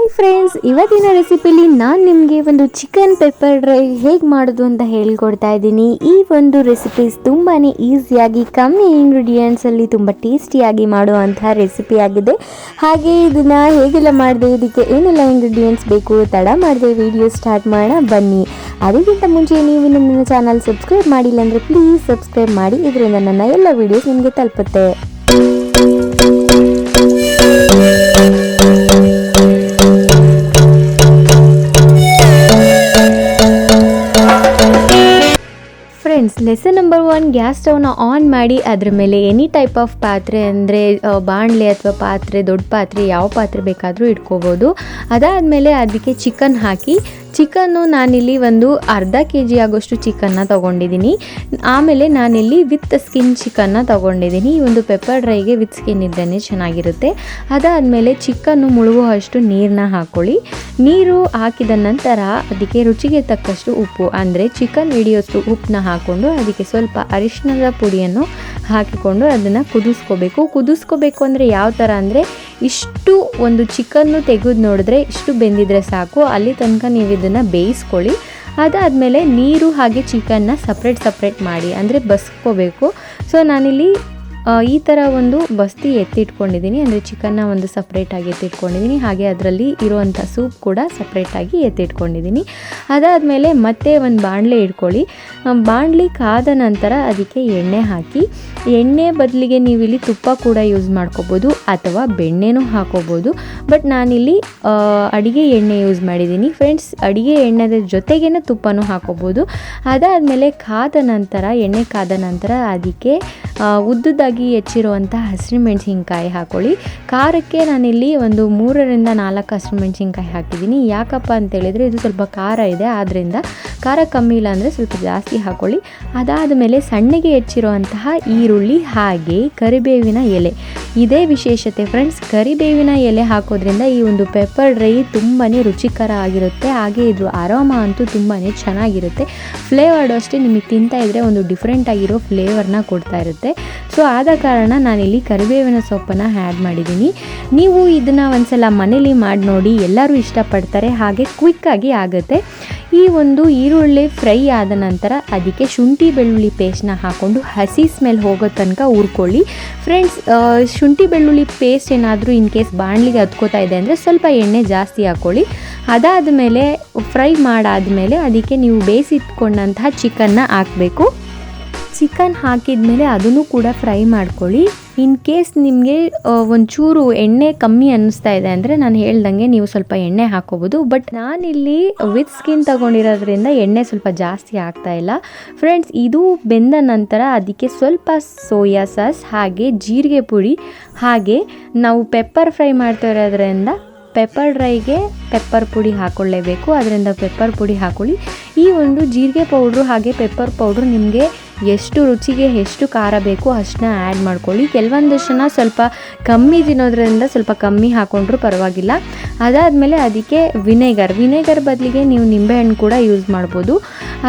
Hi friends, ಇವತ್ತಿನ ರೆಸಿಪಿಲಿ ನಾನು ನಿಮಗೆ ಒಂದು ಚಿಕನ್ ಪೆಪ್ಪರ್ ಡ್ರೈ ಹೇಗೆ ಮಾಡೋದು ಅಂತ ಹೇಳ್ಕೊಡ್ತಾ ಇದ್ದೀನಿ. ಈ ಒಂದು ರೆಸಿಪೀಸ್ ತುಂಬಾ ಈಸಿಯಾಗಿ ಕಮ್ಮಿ ಇಂಗ್ರೀಡಿಯೆಂಟ್ಸಲ್ಲಿ ತುಂಬ ಟೇಸ್ಟಿಯಾಗಿ ಮಾಡುವಂಥ ರೆಸಿಪಿ ಆಗಿದೆ. ಹಾಗೆ ಇದನ್ನು ಹೇಗೆಲ್ಲ ಮಾಡಿದೆ, ಇದಕ್ಕೆ ಏನೆಲ್ಲ ಇಂಗ್ರೀಡಿಯೆಂಟ್ಸ್ ಬೇಕು, ತಡ ಮಾಡಿದೆ ವಿಡಿಯೋ ಸ್ಟಾರ್ಟ್ ಮಾಡೋಣ ಬನ್ನಿ. ಅದಕ್ಕಿಂತ ಮುಂಚೆ ನೀವು ನನ್ನ ಚಾನಲ್ ಸಬ್ಸ್ಕ್ರೈಬ್ ಮಾಡಿಲ್ಲ ಅಂದರೆ ಪ್ಲೀಸ್ ಸಬ್ಸ್ಕ್ರೈಬ್ ಮಾಡಿ, ಇದರಿಂದ ನನ್ನ ಎಲ್ಲ ವೀಡಿಯೋಸ್ ನಿಮಗೆ ತಲುಪುತ್ತೆ. ಫ್ರೆಂಡ್ಸ್, ಲೆಸನ್ ನಂಬರ್ 1, ಗ್ಯಾಸ್ ಸ್ಟವ್ನ ಆನ್ ಮಾಡಿ ಅದರ ಮೇಲೆ ಎನಿ ಟೈಪ್ ಆಫ್ ಪಾತ್ರೆ ಅಂದರೆ ಬಾಣಲೆ ಅಥವಾ ಪಾತ್ರೆ, ದೊಡ್ಡ ಪಾತ್ರೆ, ಯಾವ ಪಾತ್ರೆ ಬೇಕಾದರೂ ಇಟ್ಕೋಬೋದು. ಅದಾದಮೇಲೆ ಅದಕ್ಕೆ ಚಿಕನ್ ಹಾಕಿ, ಚಿಕನ್ನು ನಾನಿಲ್ಲಿ ಒಂದು ಅರ್ಧ kg ಆಗೋಷ್ಟು ಚಿಕನ್ನ ತೊಗೊಂಡಿದ್ದೀನಿ. ಆಮೇಲೆ ನಾನಿಲ್ಲಿ ವಿತ್ ಸ್ಕಿನ್ ಚಿಕನ್ನ ತೊಗೊಂಡಿದ್ದೀನಿ. ಈ ಒಂದು ಪೆಪ್ಪರ್ ಡ್ರೈಗೆ ವಿತ್ ಸ್ಕಿನ್ ಇದ್ದೇ ಚೆನ್ನಾಗಿರುತ್ತೆ. ಅದಾದಮೇಲೆ ಚಿಕನ್ನು ಮುಳುಗುವಷ್ಟು ನೀರನ್ನ ಹಾಕ್ಕೊಳ್ಳಿ. ನೀರು ಹಾಕಿದ ನಂತರ ಅದಕ್ಕೆ ರುಚಿಗೆ ತಕ್ಕಷ್ಟು ಉಪ್ಪು ಅಂದರೆ ಚಿಕನ್ ಹಿಡಿಯೋಷ್ಟು ಉಪ್ಪನ್ನ ಹಾಕ್ಕೊಂಡು ಅದಕ್ಕೆ ಸ್ವಲ್ಪ ಅರಿಶಿಣದ ಪುಡಿಯನ್ನು ಹಾಕಿಕೊಂಡು ಅದನ್ನು ಕುದಿಸ್ಕೋಬೇಕು ಅಂದರೆ ಯಾವ ಥರ ಅಂದರೆ ಇಷ್ಟು ಒಂದು ಚಿಕನ್ನು ತೆಗೆದು ನೋಡಿದ್ರೆ ಇಷ್ಟು ಬೆಂದಿದ್ರೆ ಸಾಕು, ಅಲ್ಲಿ ತನಕ ನೀವು ಇದನ್ನು ಬೇಯಿಸ್ಕೊಳ್ಳಿ. ಅದಾದಮೇಲೆ ನೀರು ಹಾಗೆ ಚಿಕನ್ನ ಸಪ್ರೇಟ್ ಮಾಡಿ ಅಂದರೆ ಬಸ್ಕೋಬೇಕು. ಸೊ ನಾನಿಲ್ಲಿ ಈ ಥರ ಒಂದು ಬಸ್ತಿ ಎತ್ತಿಟ್ಕೊಂಡಿದ್ದೀನಿ, ಅಂದರೆ ಚಿಕನ್ನ ಒಂದು ಸಪ್ರೇಟಾಗಿ ಎತ್ತಿಟ್ಕೊಂಡಿದ್ದೀನಿ. ಹಾಗೆ ಅದರಲ್ಲಿ ಇರುವಂಥ ಸೂಪ್ ಕೂಡ ಸಪ್ರೇಟಾಗಿ ಎತ್ತಿಟ್ಕೊಂಡಿದ್ದೀನಿ. ಅದಾದಮೇಲೆ ಮತ್ತೆ ಒಂದು ಬಾಣಲೆ ಇಟ್ಕೊಳ್ಳಿ. ಬಾಣಲಿ ಕಾದ ನಂತರ ಅದಕ್ಕೆ ಎಣ್ಣೆ ಹಾಕಿ, ಎಣ್ಣೆ ಬದಲಿಗೆ ನೀವು ಇಲ್ಲಿ ತುಪ್ಪ ಕೂಡ ಯೂಸ್ ಮಾಡ್ಕೋಬೋದು ಅಥವಾ ಬೆಣ್ಣೆನೂ ಹಾಕೋಬೋದು. ಬಟ್ ನಾನಿಲ್ಲಿ ಅಡುಗೆ ಎಣ್ಣೆ ಯೂಸ್ ಮಾಡಿದ್ದೀನಿ ಫ್ರೆಂಡ್ಸ್. ಅಡುಗೆ ಎಣ್ಣೆದ ಜೊತೆಗೇ ತುಪ್ಪನೂ ಹಾಕೋಬೋದು. ಅದಾದಮೇಲೆ ಎಣ್ಣೆ ಕಾದ ನಂತರ ಅದಕ್ಕೆ ಉದ್ದುದಾಗಿ ಹೆಚ್ಚಿರುವಂಥ ಹಸಿರುಮೆಣಸಿನ್ಕಾಯಿ ಹಾಕೊಳ್ಳಿ. ಖಾರಕ್ಕೆ ನಾನಿಲ್ಲಿ ಒಂದು 3ರಿಂದ 4 ಹಸಿರುಮೆಣಸಿನ್ಕಾಯಿ ಹಾಕಿದ್ದೀನಿ. ಯಾಕಪ್ಪ ಅಂತೇಳಿದರೆ ಇದು ಸ್ವಲ್ಪ ಖಾರ ಇದೆ, ಆದ್ದರಿಂದ ಖಾರ ಕಮ್ಮಿ ಇಲ್ಲ ಅಂದರೆ ಸ್ವಲ್ಪ ಜಾಸ್ತಿ ಹಾಕೊಳ್ಳಿ. ಅದಾದಮೇಲೆ ಸಣ್ಣಗೆ ಹೆಚ್ಚಿರುವಂತಹ ಈರುಳ್ಳಿ ಹಾಗೆ ಕರಿಬೇವಿನ ಎಲೆ, ಇದೇ ವಿಶೇಷತೆ ಫ್ರೆಂಡ್ಸ್. ಕರಿಬೇವಿನ ಎಲೆ ಹಾಕೋದ್ರಿಂದ ಈ ಒಂದು ಪೆಪ್ಪರ್ ಡ್ರೈ ತುಂಬಾ ರುಚಿಕರ ಆಗಿರುತ್ತೆ. ಹಾಗೆ ಇದ್ರ ಅರೋಮ ಅಂತೂ ತುಂಬಾ ಚೆನ್ನಾಗಿರುತ್ತೆ. ಫ್ಲೇವರ್ಡು ಅಷ್ಟೇ, ನಿಮಗೆ ತಿಂತಾ ಇದ್ದರೆ ಒಂದು ಡಿಫ್ರೆಂಟ್ ಆಗಿರೋ ಫ್ಲೇವರ್ನ ಕೊಡ್ತಾ ಇರುತ್ತೆ. ಸೊ ಆದ ಕಾರಣ ನಾನಿಲ್ಲಿ ಕರಿಬೇವಿನ ಸೊಪ್ಪನ್ನು ಆ್ಯಡ್ ಮಾಡಿದ್ದೀನಿ. ನೀವು ಇದನ್ನು ಒಂದ್ಸಲ ಮನೇಲಿ ಮಾಡಿ ನೋಡಿ, ಎಲ್ಲರೂ ಇಷ್ಟಪಡ್ತಾರೆ, ಹಾಗೆ ಕ್ವಿಕ್ಕಾಗಿ ಆಗುತ್ತೆ. ಈ ಒಂದು ಈರುಳ್ಳಿ ಫ್ರೈ ಆದ ನಂತರ ಅದಕ್ಕೆ ಶುಂಠಿ ಬೆಳ್ಳುಳ್ಳಿ ಪೇಸ್ಟ್ನ ಹಾಕ್ಕೊಂಡು ಹಸಿ ಸ್ಮೆಲ್ ಹೋಗೋ ತನಕ ಹುರ್ಕೊಳ್ಳಿ ಫ್ರೆಂಡ್ಸ್. ಶುಂಠಿ ಬೆಳ್ಳುಳ್ಳಿ ಪೇಸ್ಟ್ ಏನಾದರೂ ಇನ್ ಕೇಸ್ ಬಾಣಲಿಗೆ ಹತ್ಕೋತಾ ಇದೆ ಅಂದರೆ ಸ್ವಲ್ಪ ಎಣ್ಣೆ ಜಾಸ್ತಿ ಹಾಕ್ಕೊಳ್ಳಿ. ಅದಾದಮೇಲೆ ಫ್ರೈ ಮಾಡಾದಮೇಲೆ ಅದಕ್ಕೆ ನೀವು ಬೇಯಿಸಿಟ್ಕೊಂಡಂತಹ ಚಿಕನ್ನ ಹಾಕಬೇಕು. ಚಿಕನ್ ಹಾಕಿದ ಮೇಲೆ ಅದನ್ನು ಕೂಡ ಫ್ರೈ ಮಾಡ್ಕೊಳ್ಳಿ. ಇನ್ ಕೇಸ್ ನಿಮಗೆ ಒಂಚೂರು ಎಣ್ಣೆ ಕಮ್ಮಿ ಅನ್ನಿಸ್ತಾ ಇದೆ ಅಂದರೆ ನಾನು ಹೇಳ್ದಂಗೆ ನೀವು ಸ್ವಲ್ಪ ಎಣ್ಣೆ ಹಾಕೋಬೋದು. ಬಟ್ ನಾನಿಲ್ಲಿ ವಿತ್ ಸ್ಕಿನ್ ತೊಗೊಂಡಿರೋದ್ರಿಂದ ಎಣ್ಣೆ ಸ್ವಲ್ಪ ಜಾಸ್ತಿ ಆಗ್ತಾ ಇಲ್ಲ ಫ್ರೆಂಡ್ಸ್. ಇದು ಬೆಂದ ನಂತರ ಅದಕ್ಕೆ ಸ್ವಲ್ಪ ಸೋಯಾ ಸಾಸ್ ಹಾಗೆ ಜೀರಿಗೆ ಪುಡಿ, ಹಾಗೆ ನಾವು ಪೆಪ್ಪರ್ ಫ್ರೈ ಮಾಡ್ತಾ ಇರೋದ್ರಿಂದ ಪೆಪ್ಪರ್ ಡ್ರೈಗೆ ಪೆಪ್ಪರ್ ಪುಡಿ ಹಾಕ್ಕೊಳ್ಳೇಬೇಕು, ಅದರಿಂದ ಪೆಪ್ಪರ್ ಪುಡಿ ಹಾಕ್ಕೊಳ್ಳಿ. ಈ ಒಂದು ಜೀರಿಗೆ ಪೌಡ್ರು ಹಾಗೆ ಪೆಪ್ಪರ್ ಪೌಡ್ರು ನಿಮಗೆ ಎಷ್ಟು ರುಚಿಗೆ ಎಷ್ಟು ಖಾರ ಬೇಕು ಅಷ್ಟನ್ನ ಆ್ಯಡ್ ಮಾಡ್ಕೊಳ್ಳಿ. ಕೆಲವೊಂದಷ್ಟು ಜನ ಸ್ವಲ್ಪ ಕಮ್ಮಿ ತಿನ್ನೋದ್ರಿಂದ ಸ್ವಲ್ಪ ಕಮ್ಮಿ ಹಾಕ್ಕೊಂಡ್ರೂ ಪರವಾಗಿಲ್ಲ. ಅದಾದಮೇಲೆ ಅದಕ್ಕೆ ವಿನೆಗರ್ ಬದಲಿಗೆ ನೀವು ನಿಂಬೆಹಣ್ಣು ಕೂಡ ಯೂಸ್ ಮಾಡ್ಬೋದು.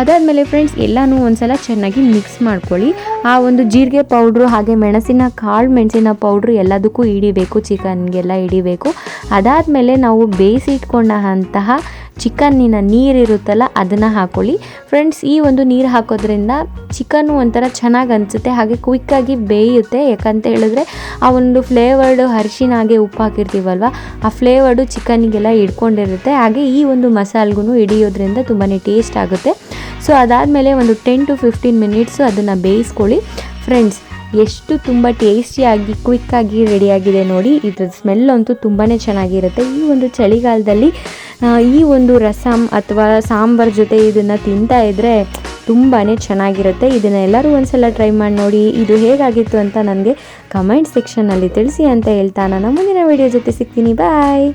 ಅದಾದಮೇಲೆ ಫ್ರೆಂಡ್ಸ್ ಎಲ್ಲನೂ ಒಂದ್ಸಲ ಚೆನ್ನಾಗಿ ಮಿಕ್ಸ್ ಮಾಡ್ಕೊಳ್ಳಿ. ಆ ಒಂದು ಜೀರಿಗೆ ಪೌಡ್ರು ಹಾಗೆ ಮೆಣಸಿನ ಪೌಡ್ರು ಎಲ್ಲದಕ್ಕೂ ಹಿಡಿಬೇಕು, ಚಿಕನ್ಗೆಲ್ಲ ಹಿಡಿಬೇಕು. ಅದಾದಮೇಲೆ ನಾವು ಬೇಯಿಸಿಟ್ಕೊಂಡಂತಹ ಚಿಕನ್ನಿನ ನೀರಿರುತ್ತಲ್ಲ ಅದನ್ನು ಹಾಕ್ಕೊಳ್ಳಿ ಫ್ರೆಂಡ್ಸ್. ಈ ಒಂದು ನೀರು ಹಾಕೋದ್ರಿಂದ ಚಿಕನ್ನು ಒಂಥರ ಚೆನ್ನಾಗಿ ಅನಿಸುತ್ತೆ, ಹಾಗೆ ಕ್ವಿಕ್ಕಾಗಿ ಬೇಯುತ್ತೆ. ಯಾಕಂತ ಹೇಳಿದ್ರೆ ಆ ಒಂದು ಫ್ಲೇವರ್ಡು ಅರಿಶಿನ ಹಾಗೆ ಉಪ್ಪು ಹಾಕಿರ್ತೀವಲ್ವ, ಆ ಫ್ಲೇವರ್ಡು ಚಿಕನ್ನಿಗೆಲ್ಲ ಹಿಡ್ಕೊಂಡಿರುತ್ತೆ. ಹಾಗೆ ಈ ಒಂದು ಮಸಾಲೆಗೂ ಹಿಡಿಯೋದ್ರಿಂದ ತುಂಬಾ ಟೇಸ್ಟ್ ಆಗುತ್ತೆ. ಸೊ ಅದಾದಮೇಲೆ ಒಂದು 10 to 15 ಮಿನಿಟ್ಸು ಅದನ್ನು ಬೇಯಿಸ್ಕೊಳ್ಳಿ ಫ್ರೆಂಡ್ಸ್. ಎಷ್ಟು ತುಂಬ ಟೇಸ್ಟಿಯಾಗಿ ಕ್ವಿಕ್ಕಾಗಿ ರೆಡಿಯಾಗಿದೆ ನೋಡಿ. ಇದ್ರ ಸ್ಮೆಲ್ ಅಂತೂ ತುಂಬಾ ಚೆನ್ನಾಗಿರುತ್ತೆ. ಈ ಒಂದು ಚಳಿಗಾಲದಲ್ಲಿ ಈ ಒಂದು ರಸಮ್ ಅಥವಾ ಸಾಂಬಾರ್ ಜೊತೆ ಇದನ್ನು ತಿಂತಾ ಇದ್ದರೆ ತುಂಬಾ ಚೆನ್ನಾಗಿರುತ್ತೆ. ಇದನ್ನು ಎಲ್ಲರೂ ಒಂದ್ಸಲ ಟ್ರೈ ಮಾಡಿ ನೋಡಿ. ಇದು ಹೇಗಾಗಿತ್ತು ಅಂತ ನನಗೆ ಕಮೆಂಟ್ ಸೆಕ್ಷನ್ನಲ್ಲಿ ತಿಳಿಸಿ ಅಂತ ಹೇಳ್ತಾ ನಾನು ಮುಂದಿನ ವಿಡಿಯೋ ಜೊತೆ ಸಿಗ್ತೀನಿ. ಬಾಯ್.